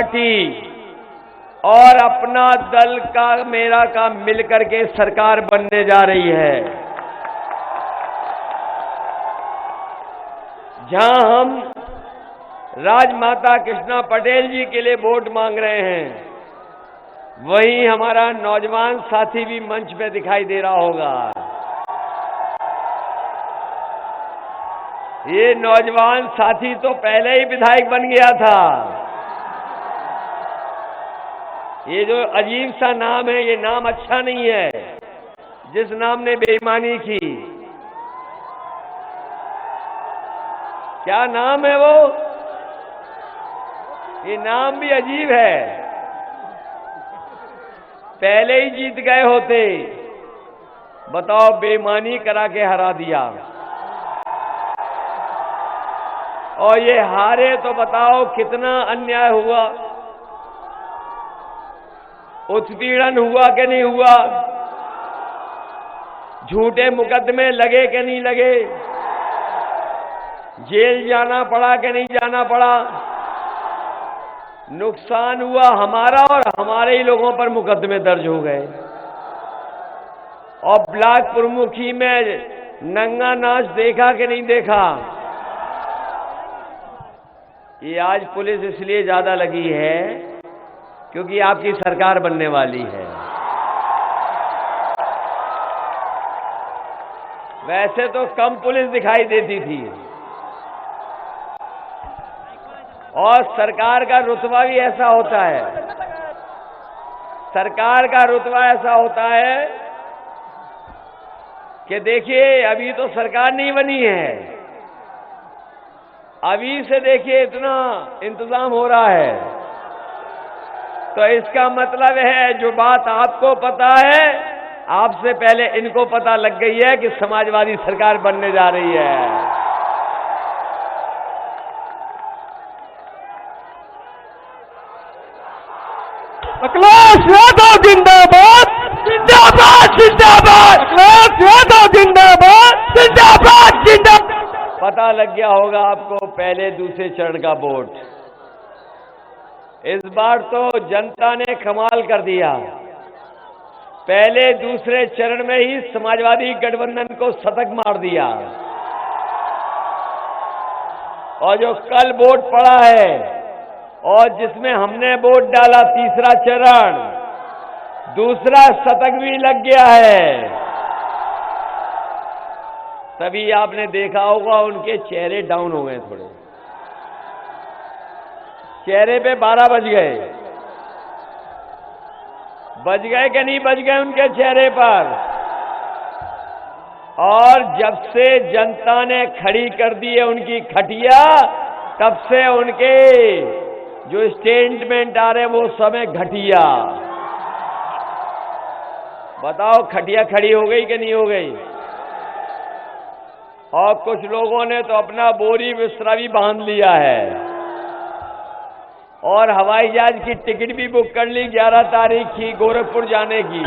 Party और अपना दल का मेरा का मिलकर के सरकार बनने जा रही है, जहां हम राजमाता कृष्णा पटेल जी के लिए वोट मांग रहे हैं, वहीं हमारा नौजवान साथी भी मंच पे दिखाई दे रहा होगा। ये नौजवान साथी तो पहले ही विधायक बन गया था। ये जो अजीब सा नाम है, ये नाम अच्छा नहीं है। जिस नाम ने बेईमानी की, क्या नाम है वो? ये नाम भी अजीब है। पहले ही जीत गए होते, बताओ, बेईमानी करा के हरा दिया। और ये हारे तो बताओ कितना अन्याय हुआ, उत्पीड़न हुआ कि नहीं हुआ, झूठे मुकदमे लगे कि नहीं लगे, जेल जाना पड़ा कि नहीं जाना पड़ा, नुकसान हुआ हमारा और हमारे ही लोगों पर मुकदमे दर्ज हो गए। और ब्लॉक प्रमुखी में नंगा नाच देखा कि नहीं देखा? ये आज पुलिस इसलिए ज्यादा लगी है क्योंकि आपकी सरकार बनने वाली है। वैसे तो कम पुलिस दिखाई देती थी, और सरकार का रुतबा भी ऐसा होता है, सरकार का रुतबा ऐसा होता है कि देखिए, अभी तो सरकार नहीं बनी है, अभी से देखिए इतना इंतजाम हो रहा है, तो इसका मतलब है जो बात आपको पता है, आपसे पहले इनको पता लग गई है कि समाजवादी सरकार बनने जा रही है। अखिलेश यादव जिंदाबाद, जिंदाबाद जिंदाबाद, अखिलेश यादव जिंदाबाद, जिंदाबाद जिंदाबाद। पता लग गया होगा आपको पहले दूसरे चरण का वोट। इस बार तो जनता ने कमाल कर दिया, पहले दूसरे चरण में ही समाजवादी गठबंधन को शतक मार दिया। और जो कल वोट पड़ा है और जिसमें हमने वोट डाला, तीसरा चरण, दूसरा शतक भी लग गया है। तभी आपने देखा होगा उनके चेहरे डाउन हो गए, थोड़े चेहरे पे 12 बज गए। बज गए कि नहीं बज गए उनके चेहरे पर? और जब से जनता ने खड़ी कर दी है उनकी खटिया, तब से उनके जो स्टेटमेंट आ रहे वो समय घटिया। बताओ, खटिया खड़ी हो गई कि नहीं हो गई? और कुछ लोगों ने तो अपना बोरी बिस्तरा भी बांध लिया है और हवाई जहाज की टिकट भी बुक कर ली 11 तारीख की गोरखपुर जाने की।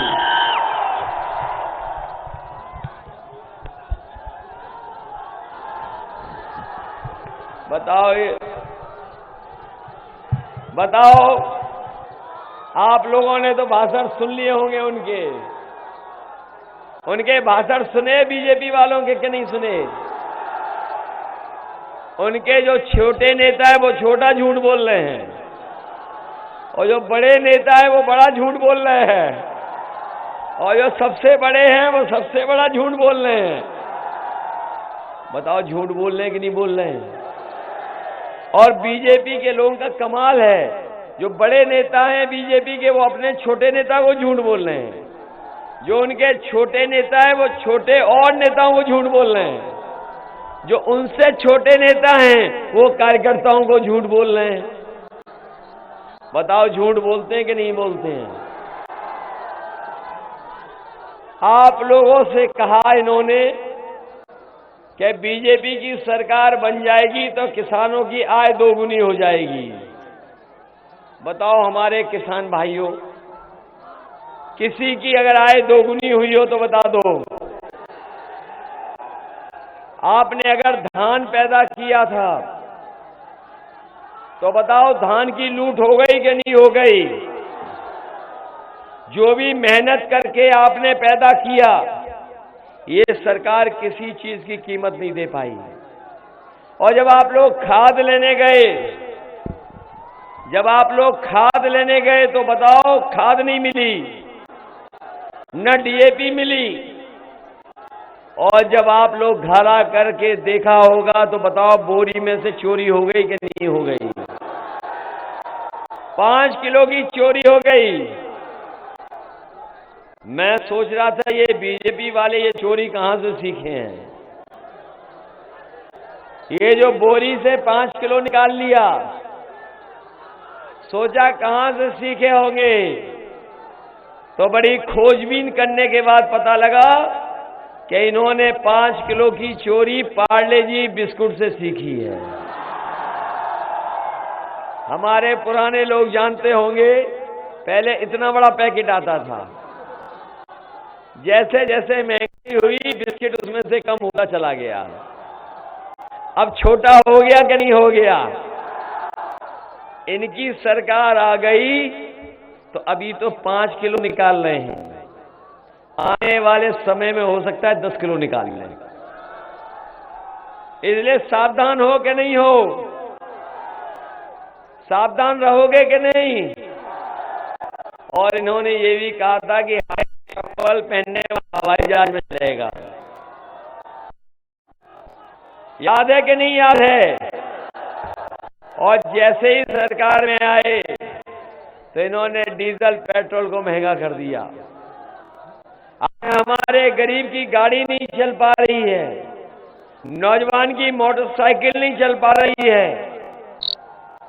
बताओ, आप लोगों ने तो भाषण सुन लिए होंगे उनके भाषण सुने बीजेपी वालों के कि नहीं सुने? उनके जो छोटे नेता है वो छोटा झूठ बोल रहे हैं, और जो बड़े नेता है वो बड़ा झूठ बोल रहे हैं, और जो सबसे बड़े हैं वो सबसे बड़ा झूठ बोल रहे हैं। बताओ, झूठ बोल रहे हैं कि नहीं बोल रहे हैं? और बीजेपी के लोगों का कमाल है, जो बड़े नेता हैं बीजेपी के, वो अपने छोटे नेता को झूठ बोल रहे हैं। जो उनके छोटे नेता है वो छोटे और नेताओं को झूठ बोल रहे हैं। जो उनसे छोटे नेता हैं वो कार्यकर्ताओं को झूठ बोल रहे हैं। बताओ, झूठ बोलते हैं कि नहीं बोलते हैं? आप लोगों से कहा इन्होंने कि बीजेपी की सरकार बन जाएगी तो किसानों की आय दोगुनी हो जाएगी। बताओ हमारे किसान भाइयों, किसी की अगर आय दोगुनी हुई हो तो बता दो। आपने अगर धान पैदा किया था तो बताओ धान की लूट हो गई कि नहीं हो गई? जो भी मेहनत करके आपने पैदा किया, ये सरकार किसी चीज की कीमत नहीं दे पाई। और जब आप लोग खाद लेने गए, तो बताओ खाद नहीं मिली, न डीएपी मिली। और जब आप लोग घर आ करके देखा होगा तो बताओ बोरी में से चोरी हो गई कि नहीं हो गई? 5 किलो की चोरी हो गई। मैं सोच रहा था ये बीजेपी वाले ये चोरी कहां से सीखे हैं? ये जो बोरी से 5 किलो निकाल लिया, सोचा कहां से सीखे होंगे? तो बड़ी खोजबीन करने के बाद पता लगा कि इन्होंने 5 किलो की चोरी पार्ले जी बिस्कुट से सीखी है। हमारे पुराने लोग जानते होंगे, पहले इतना बड़ा पैकेट आता था, जैसे जैसे महंगाई हुई बिस्किट उसमें से कम होता चला गया। अब छोटा हो गया कि नहीं हो गया? इनकी सरकार आ गई तो अभी तो 5 किलो निकाल रहे हैं, आने वाले समय में हो सकता है 10 किलो निकाल लें। इसलिए सावधान हो कि नहीं हो? सावधान रहोगे कि नहीं? और इन्होंने ये भी कहा था कि चप्पल पहनने वाला हवाई जहाज में चलेगा। याद है कि नहीं याद है? और जैसे ही सरकार में आए तो इन्होंने डीजल पेट्रोल को महंगा कर दिया। आज हमारे गरीब की गाड़ी नहीं चल पा रही है, नौजवान की मोटरसाइकिल नहीं चल पा रही है।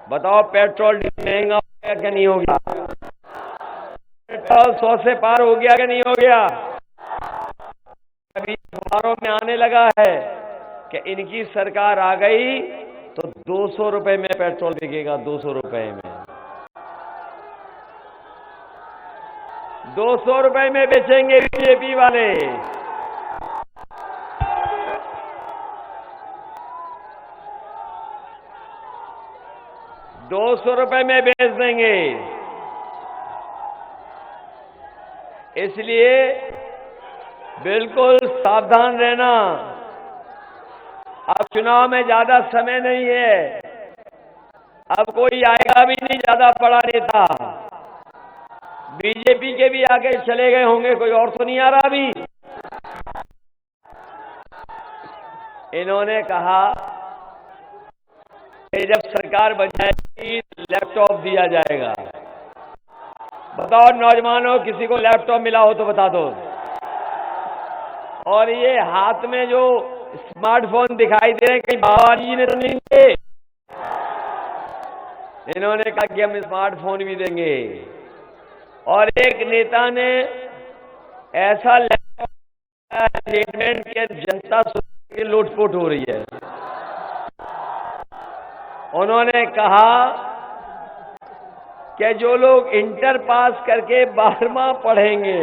बताओ पेट्रोल महंगा हो गया कि नहीं हो गया? पेट्रोल 100 से पार हो गया कि नहीं हो गया? अभी अखबारों में आने लगा है कि इनकी सरकार आ गई तो 200 रुपए में पेट्रोल बिकेगा। 200 रुपए में, 200 रुपए में बेचेंगे बीजेपी वाले। ₹200 में बेच देंगे। इसलिए बिल्कुल सावधान रहना। अब चुनाव में ज्यादा समय नहीं है, अब कोई आएगा भी नहीं ज्यादा बड़ा नेता। बीजेपी के भी आगे चले गए होंगे, कोई और तो नहीं आ रहा अभी। इन्होंने कहा कि जब सरकार बन जाएगी लैपटॉप दिया जाएगा। बताओ नौजवानों, किसी को लैपटॉप मिला हो तो बता दो। और ये हाथ में जो स्मार्टफोन दिखाई दे रहे हैं, कहीं बाबा जी ने तो नहीं दिए? इन्होंने कहा कि हम स्मार्टफोन भी देंगे। और एक नेता ने ऐसा स्टेटमेंट किया, जनता की लूटपुट हो रही है। उन्होंने कहा कि जो लोग इंटर पास करके 12वां पढ़ेंगे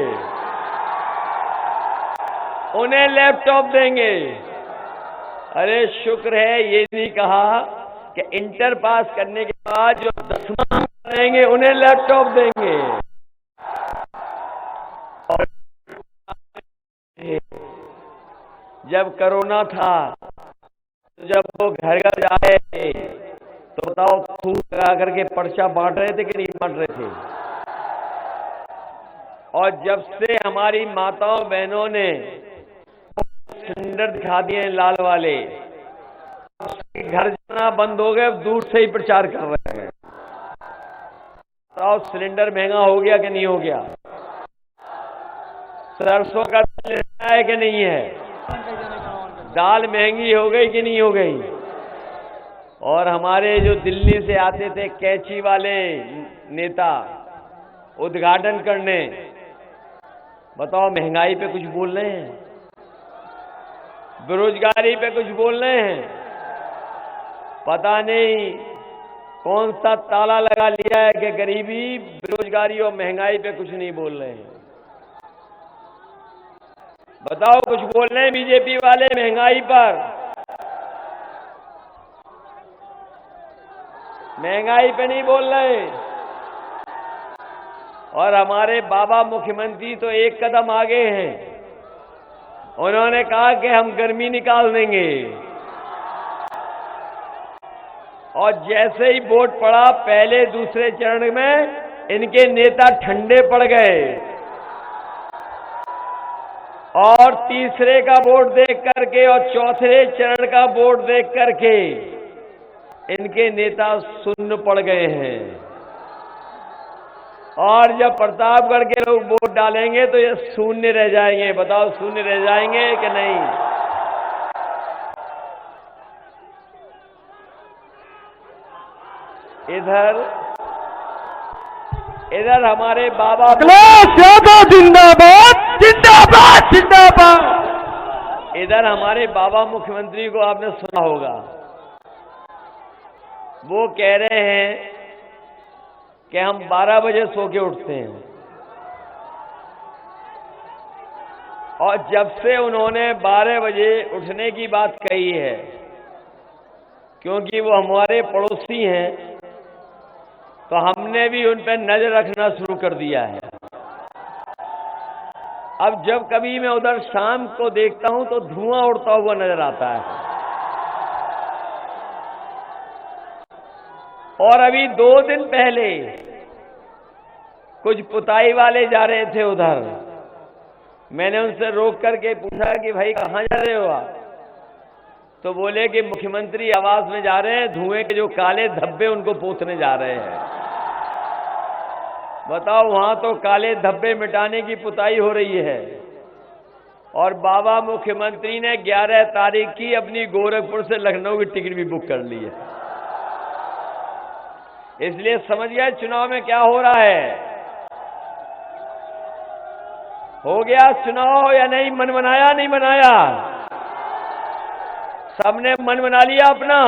उन्हें लैपटॉप देंगे। अरे शुक्र है ये नहीं कहा कि इंटर पास करने के बाद जो 10वां पढ़ेंगे उन्हें लैपटॉप देंगे। और जब कोरोना था, जब वो घर घर जाए तो बताओ थूक लगा करके पर्चा बांट रहे थे कि नहीं बांट रहे थे? और जब से हमारी माताओं बहनों ने सिलेंडर दिखा दिए लाल वाले, घर जाना बंद हो गए, दूर से ही प्रचार कर रहे हैं। बताओ सिलेंडर महंगा हो गया कि नहीं हो गया? सरसों का तेल है कि नहीं है? दाल महंगी हो गई कि नहीं हो गई? और हमारे जो दिल्ली से आते थे कैंची वाले नेता उद्घाटन करने, बताओ महंगाई पे कुछ बोल रहे हैं? बेरोजगारी पे कुछ बोल रहे हैं? पता नहीं कौन सा ताला लगा लिया है कि गरीबी, बेरोजगारी और महंगाई पे कुछ नहीं बोल रहे हैं। बताओ कुछ बोल रहे हैं बीजेपी वाले महंगाई पर? महंगाई पे नहीं बोल रहे। और हमारे बाबा मुख्यमंत्री तो एक कदम आगे हैं। उन्होंने कहा कि हम गर्मी निकाल देंगे, और जैसे ही वोट पड़ा पहले दूसरे चरण में इनके नेता ठंडे पड़ गए, और तीसरे का वोट देख करके और चौथे चरण का वोट देख करके इनके नेता शून्य पड़ गए हैं। और जब प्रतापगढ़ के लोग वोट डालेंगे तो ये शून्य रह जाएंगे। बताओ, शून्य रह जाएंगे कि नहीं? इधर हमारे बाबा अखिलेश यादव जिंदाबाद जिंदाबाद जिंदाबाद। इधर हमारे बाबा मुख्यमंत्री को आपने सुना होगा, वो कह रहे हैं कि हम 12 बजे सो के उठते हैं। और जब से उन्होंने 12 बजे उठने की बात कही है, क्योंकि वो हमारे पड़ोसी हैं, तो हमने भी उन पर नजर रखना शुरू कर दिया है। अब जब कभी मैं उधर शाम को देखता हूं तो धुआं उड़ता हुआ नजर आता है। और अभी 2 दिन पहले कुछ पुताई वाले जा रहे थे उधर। मैंने उनसे रोक करके पूछा कि भाई कहां जा रहे हो आप? तो बोले कि मुख्यमंत्री आवास में जा रहे हैं, धुएं के जो काले धब्बे उनको पोंछने जा रहे हैं। बताओ, वहां तो काले धब्बे मिटाने की पुताई हो रही है। और बाबा मुख्यमंत्री ने 11 तारीख की अपनी गोरखपुर से लखनऊ की टिकट भी बुक कर ली है। इसलिए समझ गए चुनाव में क्या हो रहा है। हो गया चुनाव या नहीं? मन बनाया नहीं बनाया? सबने मन बना लिया अपना।